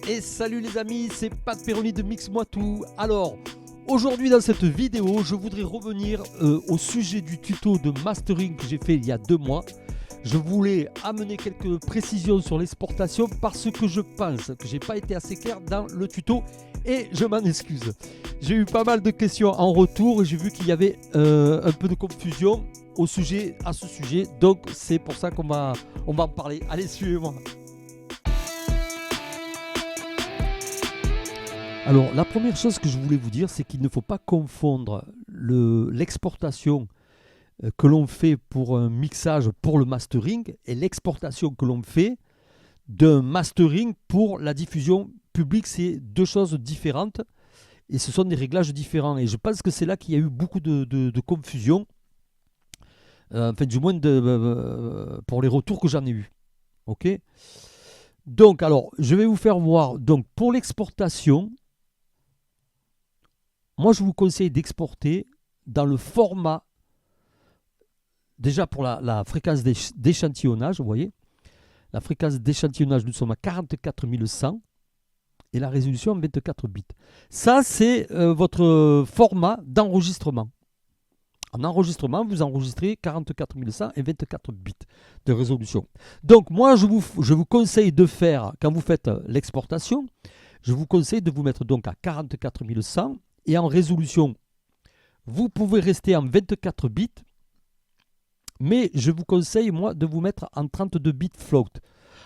Et salut les amis, c'est Pat Perroni de Mix-moi tout. Alors, aujourd'hui dans cette vidéo, je voudrais revenir au sujet du tuto de mastering que j'ai fait il y a 2 mois. Je voulais amener quelques précisions sur l'exportation parce que je pense que j'ai pas été assez clair dans le tuto et je m'en excuse. J'ai eu pas mal de questions en retour et j'ai vu qu'il y avait un peu de confusion à ce sujet. Donc c'est pour ça qu'on va en parler. Allez, suivez-moi. Alors, la première chose que je voulais vous dire, c'est qu'il ne faut pas confondre l'exportation que l'on fait pour un mixage pour le mastering et l'exportation que l'on fait d'un mastering pour la diffusion publique. C'est deux choses différentes et ce sont des réglages différents. Et je pense que c'est là qu'il y a eu beaucoup de confusion, enfin du moins pour les retours que j'en ai eus. Ok. Donc, alors, je vais vous faire voir. Donc, pour l'exportation, moi, je vous conseille d'exporter dans le format, déjà pour la fréquence d'échantillonnage, vous voyez, la fréquence d'échantillonnage, nous sommes à 44 100 et la résolution en 24 bits. Ça, c'est votre format d'enregistrement. En enregistrement, vous enregistrez 44 100 et 24 bits de résolution. Donc, moi, je vous conseille de faire, quand vous faites l'exportation, je vous conseille de vous mettre donc à 44 100 et en résolution, vous pouvez rester en 24 bits, mais je vous conseille, moi, de vous mettre en 32 bits float.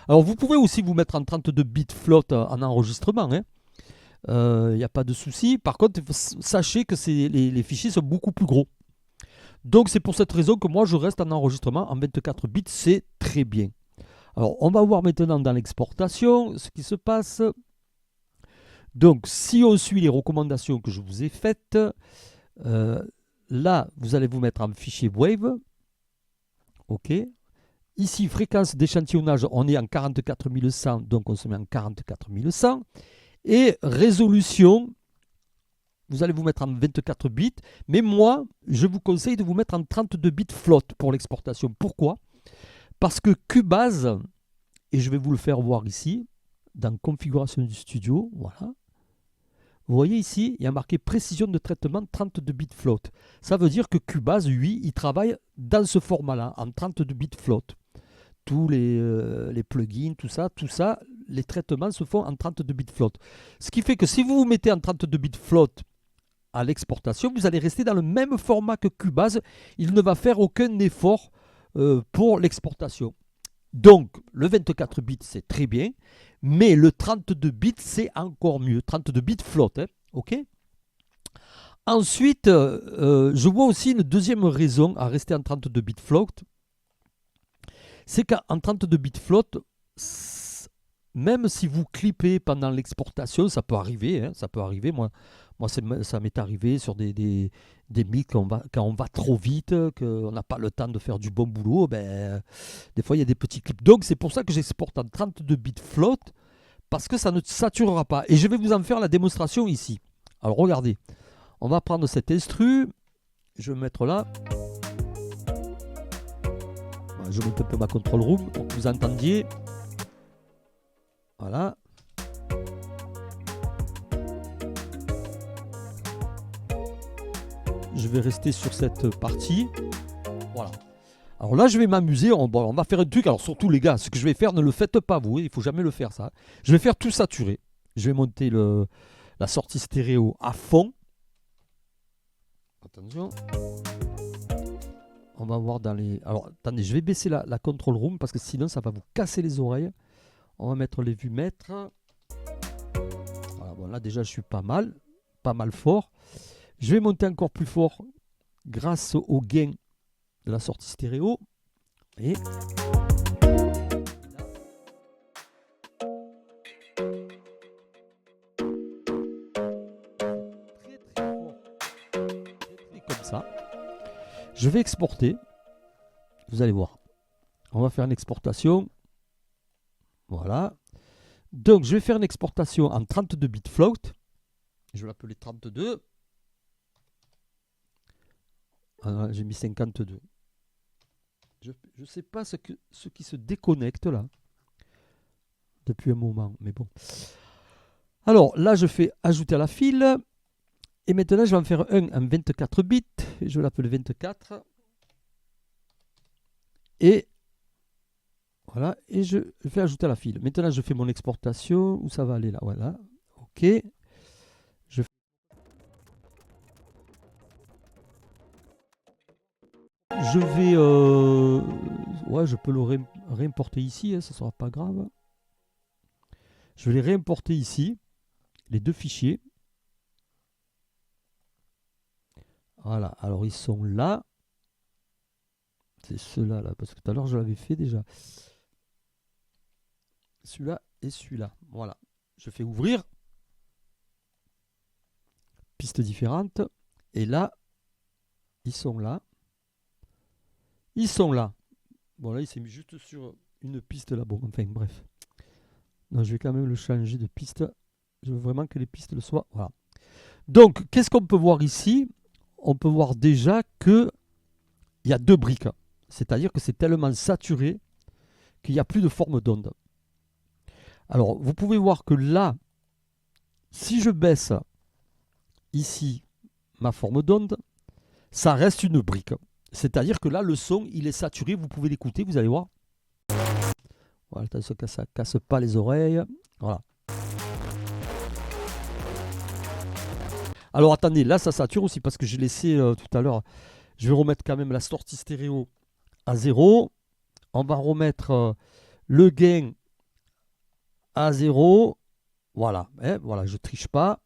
Alors, vous pouvez aussi vous mettre en 32 bits float en enregistrement, hein. Y a pas de souci. Par contre, sachez que les fichiers sont beaucoup plus gros. Donc, c'est pour cette raison que moi, je reste en enregistrement en 24 bits. C'est très bien. Alors, on va voir maintenant dans l'exportation ce qui se passe. Donc, si on suit les recommandations que je vous ai faites, là, vous allez vous mettre en fichier Wave. OK. Ici, fréquence d'échantillonnage, on est en 44 100, donc on se met en 44 100. Et résolution, vous allez vous mettre en 24 bits. Mais moi, je vous conseille de vous mettre en 32 bits float pour l'exportation. Pourquoi? Parce que Cubase, et je vais vous le faire voir ici, dans configuration du studio, voilà. Vous voyez ici, il y a marqué précision de traitement 32 bits float. Ça veut dire que Cubase, lui, il travaille dans ce format-là, en 32 bits float. Tous les plugins, tout ça, les traitements se font en 32 bits float. Ce qui fait que si vous vous mettez en 32 bits float à l'exportation, vous allez rester dans le même format que Cubase. Il ne va faire aucun effort pour l'exportation. Donc, le 24 bits, c'est très bien, mais le 32 bits, c'est encore mieux. 32 bits float, hein, ok. Ensuite, je vois aussi une deuxième raison à rester en 32 bits float. C'est qu'en 32 bits float, même si vous clippez pendant l'exportation, ça peut arriver, hein, ça peut arriver. Moi ça m'est arrivé sur des mix quand on va trop vite, qu'on n'a pas le temps de faire du bon boulot, ben, des fois il y a des petits clips. Donc c'est pour ça que j'exporte en 32 bits float, parce que ça ne saturera pas. Et je vais vous en faire la démonstration ici. Alors regardez, on va prendre cet instru, je vais mettre là. Je monte un peu ma control room pour que vous entendiez. Voilà. Je vais rester sur cette partie. Voilà. Alors là, je vais m'amuser. On va faire un truc. Alors surtout les gars, ce que je vais faire, ne le faites pas vous. Il ne faut jamais le faire ça. Je vais faire tout saturé. Je vais monter la sortie stéréo à fond. Attention. On va voir dans les... Alors, attendez, je vais baisser la control room parce que sinon, ça va vous casser les oreilles. On va mettre les vues maîtres. Voilà, bon, là, déjà, je suis pas mal fort. Je vais monter encore plus fort grâce au gain de la sortie stéréo. Et... très fort. Très comme ça. Je vais exporter. Vous allez voir. On va faire une exportation. Voilà. Donc, je vais faire une exportation en 32 bits float. Je vais l'appeler 32. Ah, j'ai mis 52. Je ne sais pas ce qui se déconnecte là. Depuis un moment, mais bon. Alors là, je fais ajouter à la file. Et maintenant, je vais en faire un en 24 bits. Je l'appelle 24. Et voilà. Et je fais ajouter à la file. Maintenant, je fais mon exportation. Où ça va aller là? Voilà. OK. Je vais... ouais, je peux le réimporter ici. Hein, ça sera pas grave. Je vais les réimporter ici. Les deux fichiers. Voilà. Alors, ils sont là. C'est ceux-là, là. Parce que tout à l'heure, je l'avais fait déjà. Celui-là et celui-là. Voilà. Je fais ouvrir. Pistes différentes. Et là, ils sont là. Ils sont là. Bon, là, il s'est mis juste sur une piste là. Bon, enfin, bref. Non, je vais quand même le changer de piste. Je veux vraiment que les pistes le soient. Voilà. Donc, qu'est-ce qu'on peut voir ici? On peut voir déjà qu'il y a deux briques. C'est-à-dire que c'est tellement saturé qu'il n'y a plus de forme d'onde. Alors, vous pouvez voir que là, si je baisse ici ma forme d'onde, ça reste une brique. C'est-à-dire que là, le son, il est saturé. Vous pouvez l'écouter, vous allez voir. Voilà, attention que ça ne casse pas les oreilles. Voilà. Alors attendez, là ça sature aussi parce que j'ai laissé tout à l'heure. Je vais remettre quand même la sortie stéréo à 0. On va remettre le gain à 0. Voilà, hein, voilà, je triche pas.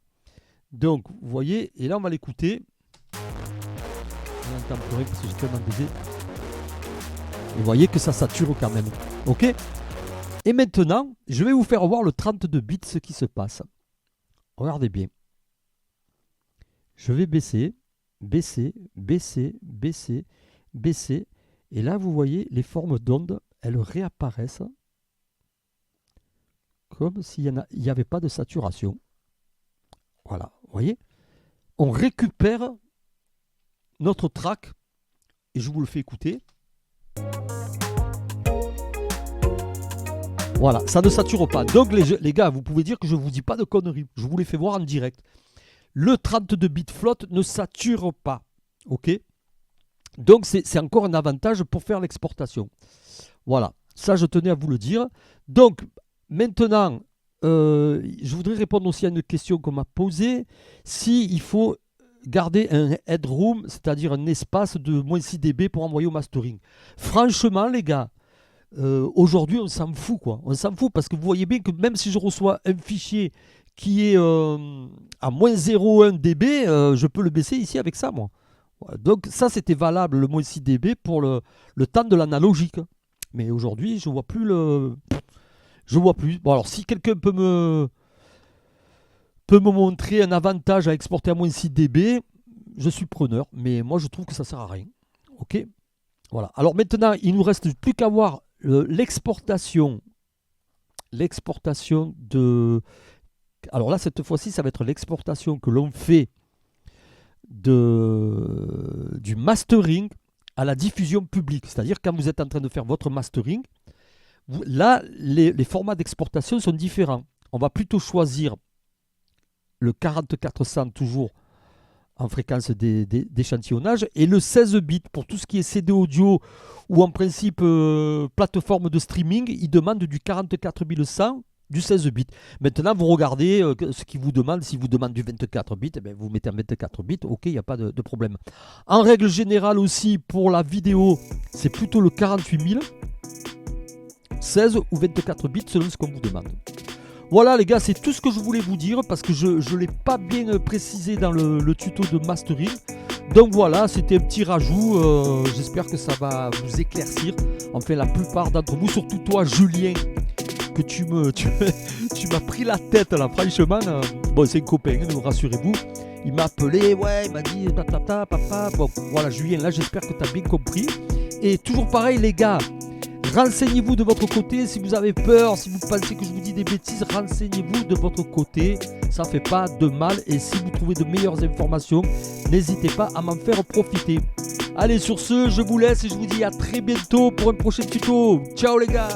Donc vous voyez, et là on va l'écouter. On n'entend plus rien parce que j'ai tellement baisé. Et vous voyez que ça sature quand même. Ok. Et maintenant, je vais vous faire voir le 32 bits ce qui se passe. Regardez bien. Je vais baisser, baisser, baisser, baisser, baisser. Et là, vous voyez, les formes d'ondes, elles réapparaissent comme s'il n'y avait pas de saturation. Voilà, vous voyez. On récupère notre track et je vous le fais écouter. Voilà, ça ne sature pas. Donc les gars, vous pouvez dire que je ne vous dis pas de conneries. Je vous les fais voir en direct. Le 32 bits flotte ne sature pas. Ok. Donc c'est encore un avantage pour faire l'exportation. Voilà, ça je tenais à vous le dire. Donc maintenant, je voudrais répondre aussi à une question qu'on m'a posée. S'il faut garder un headroom, c'est-à-dire un espace de moins 6 dB pour envoyer au mastering. Franchement les gars, aujourd'hui on s'en fout quoi. On s'en fout parce que vous voyez bien que même si je reçois un fichier qui est à moins 0,1 dB, je peux le baisser ici avec ça moi. Donc ça c'était valable le moins 6 dB pour le temps de l'analogique. Mais aujourd'hui je vois plus le... Je vois plus. Bon alors si quelqu'un peut me montrer un avantage à exporter à moins 6 dB, je suis preneur. Mais moi je trouve que ça sert à rien. Ok. Voilà. Alors maintenant il nous reste plus qu'à voir l'exportation. L'exportation de... Alors là cette fois-ci ça va être l'exportation que l'on fait du mastering à la diffusion publique. C'est-à-dire quand vous êtes en train de faire votre mastering, là, les formats d'exportation sont différents. On va plutôt choisir le 4400 toujours en fréquence d'échantillonnage et le 16 bits pour tout ce qui est CD audio ou en principe plateforme de streaming, il demande du 44100 du 16 bits. Maintenant, vous regardez ce qu'il vous demande. Si vous demande du 24 bits, eh bien, vous mettez en 24 bits. Ok, il n'y a pas de problème. En règle générale aussi, pour la vidéo, c'est plutôt le 48000. 16 ou 24 bits selon ce qu'on vous demande. Voilà les gars, c'est tout ce que je voulais vous dire parce que je ne l'ai pas bien précisé dans le tuto de mastering. Donc voilà, c'était un petit rajout. J'espère que ça va vous éclaircir. Enfin, la plupart d'entre vous, surtout toi, Julien, que tu m'as pris la tête là, franchement. Bon, c'est un copain, rassurez-vous. Il m'a appelé, ouais, il m'a dit tata, papa. Bon, voilà, Julien, là, j'espère que tu as bien compris. Et toujours pareil, les gars, renseignez-vous de votre côté. Si vous avez peur, si vous pensez que je vous dis des bêtises, renseignez-vous de votre côté. Ça ne fait pas de mal. Et si vous trouvez de meilleures informations, n'hésitez pas à m'en faire profiter. Allez, sur ce, je vous laisse et je vous dis à très bientôt pour un prochain tuto. Ciao les gars!